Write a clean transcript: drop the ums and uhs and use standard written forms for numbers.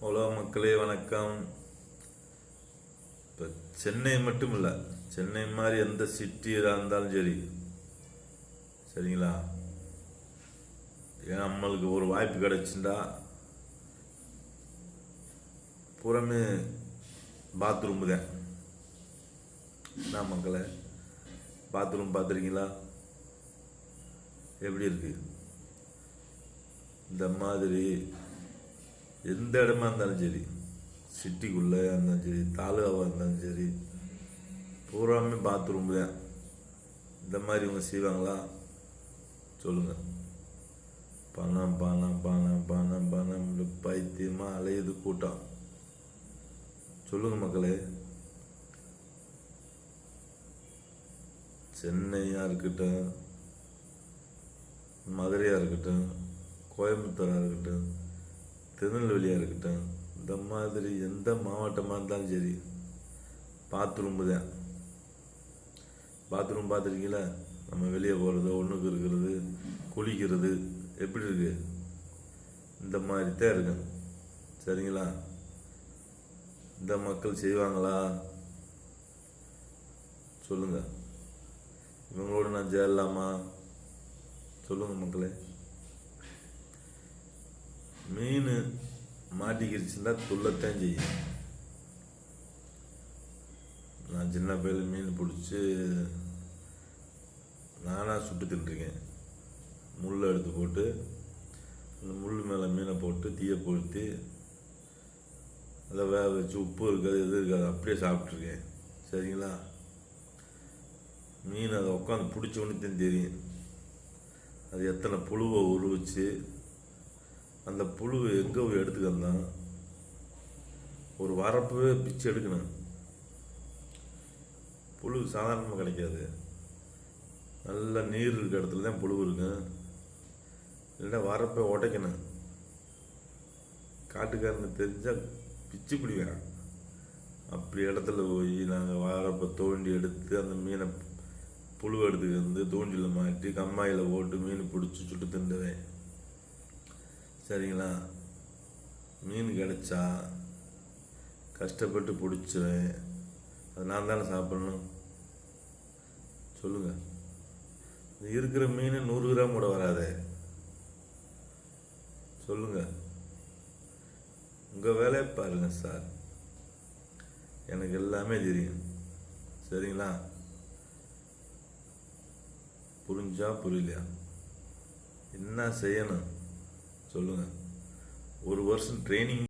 Hello மக்களே, வணக்கம். இப்போ சென்னை மட்டும் இல்லை, சென்னை மாதிரி எந்த சிட்டியாக இருந்தாலும் சரி, சரிங்களா, ஏன் நம்மளுக்கு ஒரு வாய்ப்பு கிடைச்சுட்டா பூராமே பாத்ரூம் தான். என்ன மக்களே, பாத்ரூம் பார்த்துருக்கீங்களா? எப்படி இருக்கு? இந்த மாதிரி எந்த இடமா இருந்தாலும் சரி, சிட்டிக்குள்ளே இருந்தாலும் சரி, தாலுகாவாக இருந்தாலும் சரி, பூராமே பாத்ரூம் தான். இந்த மாதிரி இவங்க செய்வாங்களா? சொல்லுங்கள். பணம் பணம் பணம் பணம் பணம் பைத்தியமாக அலையுது கூட்டம். சொல்லுங்கள் மக்களே. சென்னையாக இருக்கட்டும், மதுரையாக இருக்கட்டும், கோயம்புத்தூராக இருக்கட்டும், திருநெல்வேலியாக இருக்கட்டும், இந்த மாதிரி எந்த மாவட்டமாக இருந்தாலும் சரி, பாத்ரூம்பு தான். பாத்ரூம் பார்த்துருக்கீங்களா? நம்ம வெளியே போகிறது, ஒன்றுக்கு இருக்கிறது, குளிக்கிறது எப்படி இருக்கு? இந்த மாதிரி தான் இருக்கு. சரிங்களா? இந்த மக்கள் செய்வாங்களா? சொல்லுங்க. இவங்களோட நான் சேரலாமா? சொல்லுங்க மக்களே. மீன் மாட்டிக்கிடுச்சுன்னா துள்ளத்தான் செய்யும். நான் சின்ன பையில மீன் பிடிச்சி நானாக சுட்டு தின்றுருக்கேன். முள்ளை எடுத்து போட்டு அந்த முள் மேலே மீனை போட்டு தீயை பொருத்தி அதை வேக வச்சு உப்பு இருக்காது எது இருக்காது அப்படியே சாப்பிட்ருக்கேன். சரிங்களா? மீன் அதை உட்காந்து பிடிச்ச ஒன்றுத்தையும் தெரியும் அது எத்தனை புழுவை உருவிச்சு அந்த புழுவை எங்கே போய் எடுத்துக்கலாம். ஒரு வரப்பவே பிச்சு எடுக்கணும். புழு சாதாரணமாக கிடைக்காது. நல்ல நீர் இருக்கிற இடத்துல தான் புழு இருக்கும். இல்லைன்னா வரப்பை உடைக்கணும். காட்டுக்காரனுக்கு தெரிஞ்சால் பிச்சு பிடிவேன். அப்படி இடத்துல போய் நாங்கள் வரப்பை தோண்டி எடுத்து அந்த மீனை புழு எடுத்துக்கு வந்து தூண்டில் மாட்டி கம்மாயில் போட்டு மீன் பிடிச்சி சுட்டு திண்டுவேன். சரிங்களா? மீன் கிடைச்சா கஷ்டப்பட்டு பிடிச்சுவேன். அது நான் தானே சாப்பிடணும்? சொல்லுங்க. இருக்கிற மீன் 100 கிராம் கூட வராதே. சொல்லுங்க. உங்கள் வேலையை பாருங்க சார். எனக்கு எல்லாமே தெரியும். சரிங்களா? புரிஞ்சா புரியலையா? என்ன செய்யணும் சொல்லுங்க. 1 வருஷம் ட்ரைனிங்